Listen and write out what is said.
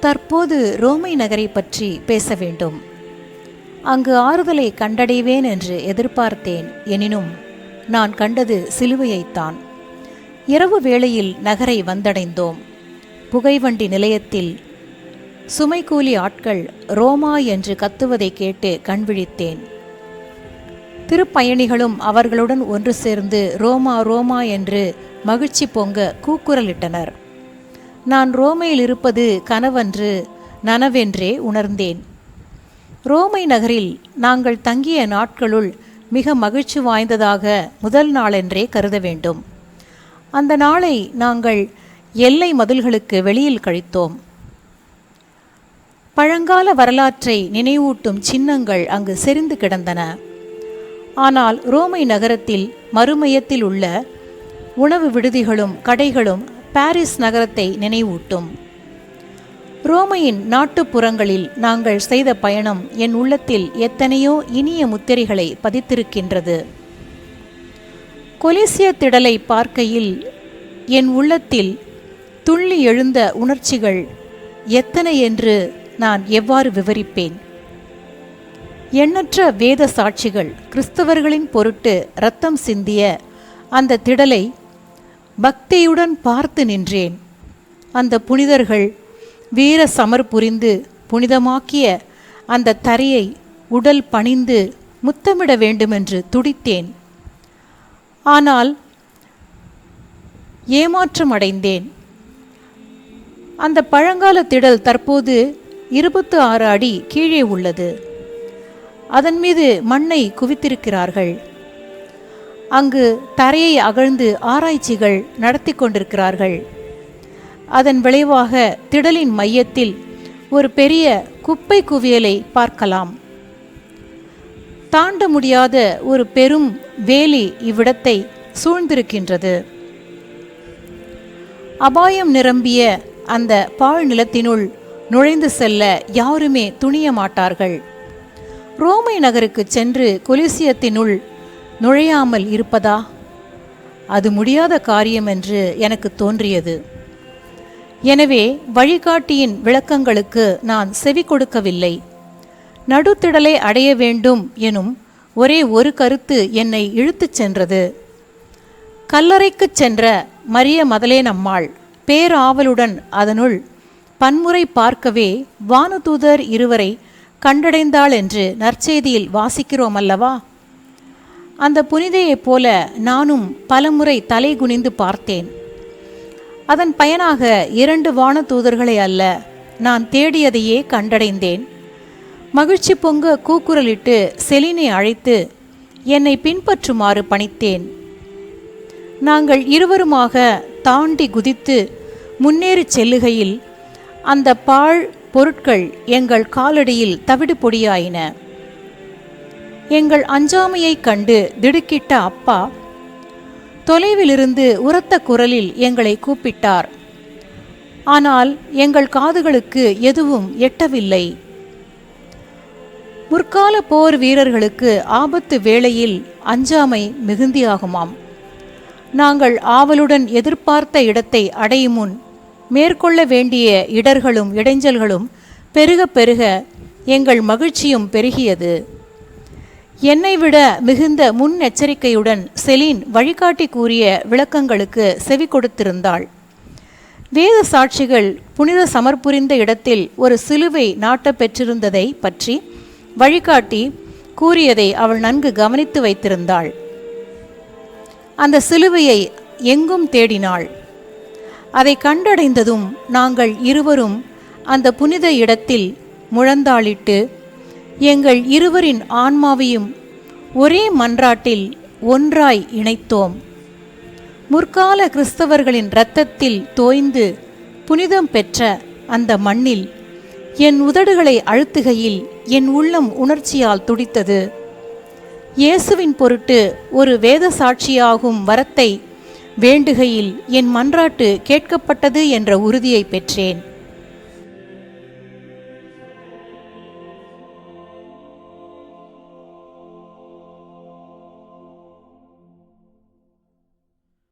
தற்போது ரோமை நகரை பற்றி பேச வேண்டும். அங்கு ஆறுதலை கண்டடைவேன் என்று எதிர்பார்த்தேன். எனினும் நான் கண்டது சிலுவையைத்தான். இரவு வேளையில் நகரை வந்தடைந்தோம். புகைவண்டி நிலையத்தில் சுமைக்கூலி ஆட்கள் ரோமா என்று கத்துவதை கேட்டு கண்விழித்தேன். திருப்பயணிகளும் அவர்களுடன் ஒன்று சேர்ந்து ரோமா ரோமா என்று மகிழ்ச்சி பொங்க கூக்குரலிட்டனர். நான் ரோமையில் இருப்பது கனவன்று நனவென்றே உணர்ந்தேன். ரோமை நகரில் நாங்கள் தங்கிய நாட்களுள் மிக மகிழ்ச்சி வாய்ந்ததாக முதல் நாளென்றே கருத வேண்டும். அந்த நாளை நாங்கள் எல்லை மதில்களுக்கு வெளியில் கழித்தோம். பழங்கால வரலாற்றை நினைவூட்டும் சின்னங்கள் அங்கு செறிந்து கிடந்தன. ஆனால் ரோமை நகரத்தில் மறுமையத்தில் உள்ள உணவு விடுதிகளும் கடைகளும் பாரிஸ் நகரத்தை நினைவூட்டும். ரோமையின் நாட்டுப்புறங்களில் நாங்கள் செய்த பயணம் என் உள்ளத்தில் எத்தனையோ இனிய முத்திரைகளை பதித்திருக்கின்றது. கொலிசிய திடலை பார்க்கையில் என் உள்ளத்தில் துள்ளி எழுந்த உணர்ச்சிகள் எத்தனை என்று நான் எவ்வாறு விவரிப்பேன்? எண்ணற்ற வேத சாட்சிகள் கிறிஸ்தவர்களின் பொருட்டு இரத்தம் சிந்திய அந்த திடலை பக்தியுடன் பார்த்து நின்றேன். அந்த புனிதர்கள் வீர சமர் புரிந்து புனிதமாக்கிய அந்த தரையை உடல் பணிந்து முத்தமிட வேண்டுமென்று துடித்தேன். ஆனால் ஏமாற்றம் அடைந்தேன். அந்த பழங்கால திடல் தற்போது 26 அடி கீழே உள்ளது. அதன் மீது மண்ணை குவித்திருக்கிறார்கள். அங்கு தரையை அகழ்ந்து ஆராய்ச்சிகள் நடத்தி கொண்டிருக்கிறார்கள். அதன் விளைவாக திடலின் மையத்தில் ஒரு பெரிய குப்பை குவியலை பார்க்கலாம். தாண்ட முடியாத ஒரு பெரும் வேலி இவ்விடத்தை சூழ்ந்திருக்கின்றது. அபாயம் நிரம்பிய அந்த பாழ் நிலத்தினுள் நுழைந்து செல்ல யாருமே துணிய மாட்டார்கள். ரோமை நகருக்கு சென்று கொலிசியத்தினுள் நுழையாமல் இருப்பதா? அது முடியாத காரியம் என்று எனக்கு தோன்றியது. எனவே வழிகாட்டியின் விளக்கங்களுக்கு நான் செவி கொடுக்கவில்லை. நடுத்திடலை அடைய வேண்டும் எனும் ஒரே ஒரு கருத்து என்னை இழுத்துச் சென்றது. கல்லறைக்குச் சென்ற மரிய மதலேனம்மாள் பேராவலுடன் அதனுள் பன்முறை பார்க்கவே வானதூதர் இருவரை கண்டடைந்தாள் என்று நற்செய்தியில் வாசிக்கிறோம் அல்லவா? அந்த புனிதையைப் போல நானும் பலமுறை தலை குனிந்து பார்த்தேன். அதன் பயனாக 2 வானதூதர்களை அல்ல, நான் தேடியதையே கண்டடைந்தேன். மகிழ்ச்சி பொங்க கூக்குரலிட்டு செலினை அழைத்து என்னை பின்பற்றுமாறு பணித்தேன். நாங்கள் இருவருமாக தாண்டி குதித்து முன்னேறி செல்லுகையில் அந்த பாழ் பொருட்கள் எங்கள் காலடியில் தவிடு பொடியாயின. எங்கள் அஞ்சாமையை கண்டு திடுக்கிட்ட அப்பா தொலைவிலிருந்து உரத்த குரலில் எங்களை கூப்பிட்டார். ஆனால் எங்கள் காதுகளுக்கு எதுவும் எட்டவில்லை. முற்கால போர் வீரர்களுக்கு ஆபத்து வேளையில் அஞ்சாமை மிகுந்தியாகுமாம். நாங்கள் ஆவலுடன் எதிர்பார்த்த இடத்தை அடையும் முன் மேற்கொள்ள வேண்டிய இடர்களும் இடைஞ்சல்களும் பெருக பெருக எங்கள் மகிழ்ச்சியும் பெருகியது. என்னை விட மிகுந்த முன்னெச்சரிக்கையுடன் செலின் வழிகாட்டி கூறிய விளக்கங்களுக்கு செவி கொடுத்திருந்தாள். வேத சாட்சிகள் புனித சமர்புரிந்த இடத்தில் ஒரு சிலுவை நாட்ட பெற்றிருந்ததை பற்றி வழிகாட்டி கூறியதை அவள் நன்கு கவனித்து வைத்திருந்தாள். அந்த சிலுவையை எங்கும் தேடினாள். அதை கண்டடைந்ததும் நாங்கள் இருவரும் அந்த புனித இடத்தில் முழந்தாளிட்டு எங்கள் இருவரின் ஆன்மாவையும் ஒரே மன்றாட்டில் ஒன்றாய் இணைத்தோம். முற்கால கிறிஸ்தவர்களின் இரத்தத்தில் தோய்ந்து புனிதம் பெற்ற அந்த மண்ணில் என் உதடுகளை அழுத்துகையில் என் உள்ளம் உணர்ச்சியால் துடித்தது. இயேசுவின் பொருட்டு ஒரு வேத சாட்சியாகும் வரத்தை வேண்டுகையில் என் மன்றாட்டு கேட்கப்பட்டது என்ற உறுதியை பெற்றேன்.